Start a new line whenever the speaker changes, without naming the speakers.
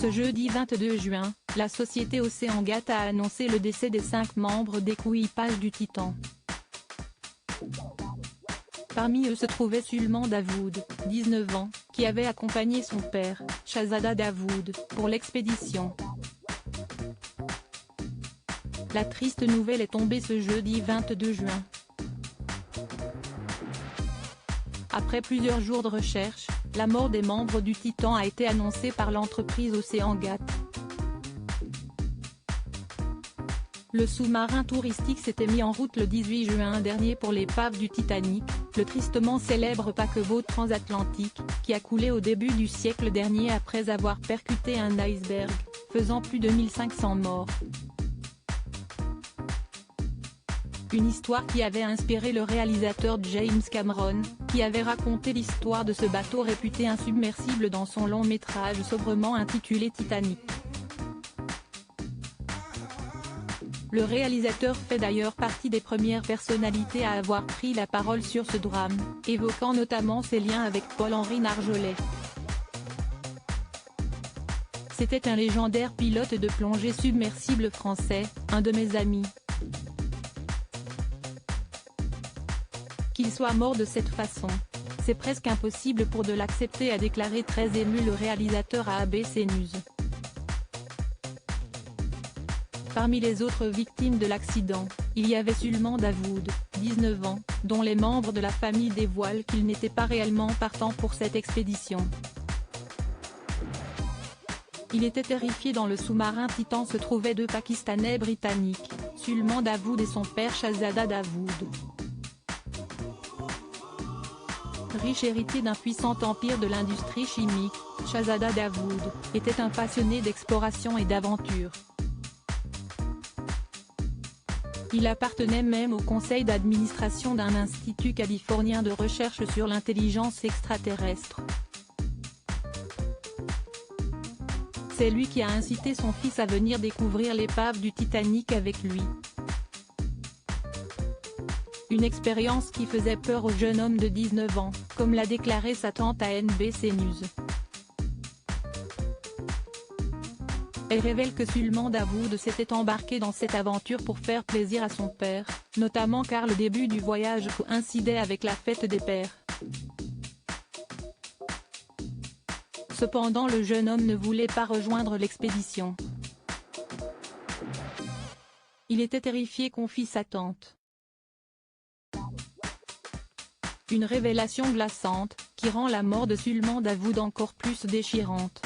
Ce jeudi 22 juin, la société OceanGate a annoncé le décès des 5 membres d'équipage du Titan. Parmi eux se trouvait Sulman Davoud, 19 ans, qui avait accompagné son père, Shahzada Davoud, pour l'expédition. La triste nouvelle est tombée ce jeudi 22 juin. Après plusieurs jours de recherche, la mort des membres du Titan a été annoncée par l'entreprise OceanGate. Le sous-marin touristique s'était mis en route le 18 juin dernier pour l'épave du Titanic, le tristement célèbre paquebot transatlantique, qui a coulé au début du siècle dernier après avoir percuté un iceberg, faisant plus de 1500 morts. Une histoire qui avait inspiré le réalisateur James Cameron, qui avait raconté l'histoire de ce bateau réputé insubmersible dans son long métrage sobrement intitulé Titanic. Le réalisateur fait d'ailleurs partie des premières personnalités à avoir pris la parole sur ce drame, évoquant notamment ses liens avec Paul-Henri Nargeolet. C'était un légendaire pilote de plongée submersible français, un de mes amis. Qu'il soit mort de cette façon, c'est presque impossible pour de l'accepter, a déclaré très ému le réalisateur à ABC News. Parmi les autres victimes de l'accident, il y avait Sulman Davoud, 19 ans, dont les membres de la famille dévoilent qu'il n'était pas réellement partant pour cette expédition. Il était terrifié. Dans le sous-marin Titan se trouvaient 2 Pakistanais britanniques, Sulman Davoud et son père Shahzada Davoud. Riche héritier d'un puissant empire de l'industrie chimique, Shahzada Davoud était un passionné d'exploration et d'aventure. Il appartenait même au conseil d'administration d'un institut californien de recherche sur l'intelligence extraterrestre. C'est lui qui a incité son fils à venir découvrir l'épave du Titanic avec lui. Une expérience qui faisait peur au jeune homme de 19 ans, comme l'a déclaré sa tante à NBC News. Elle révèle que Sulman Davoud s'était embarqué dans cette aventure pour faire plaisir à son père, notamment car le début du voyage coïncidait avec la fête des pères. Cependant, le jeune homme ne voulait pas rejoindre l'expédition. Il était terrifié, confie sa tante. Une révélation glaçante, qui rend la mort de Sulman Davoud encore plus déchirante.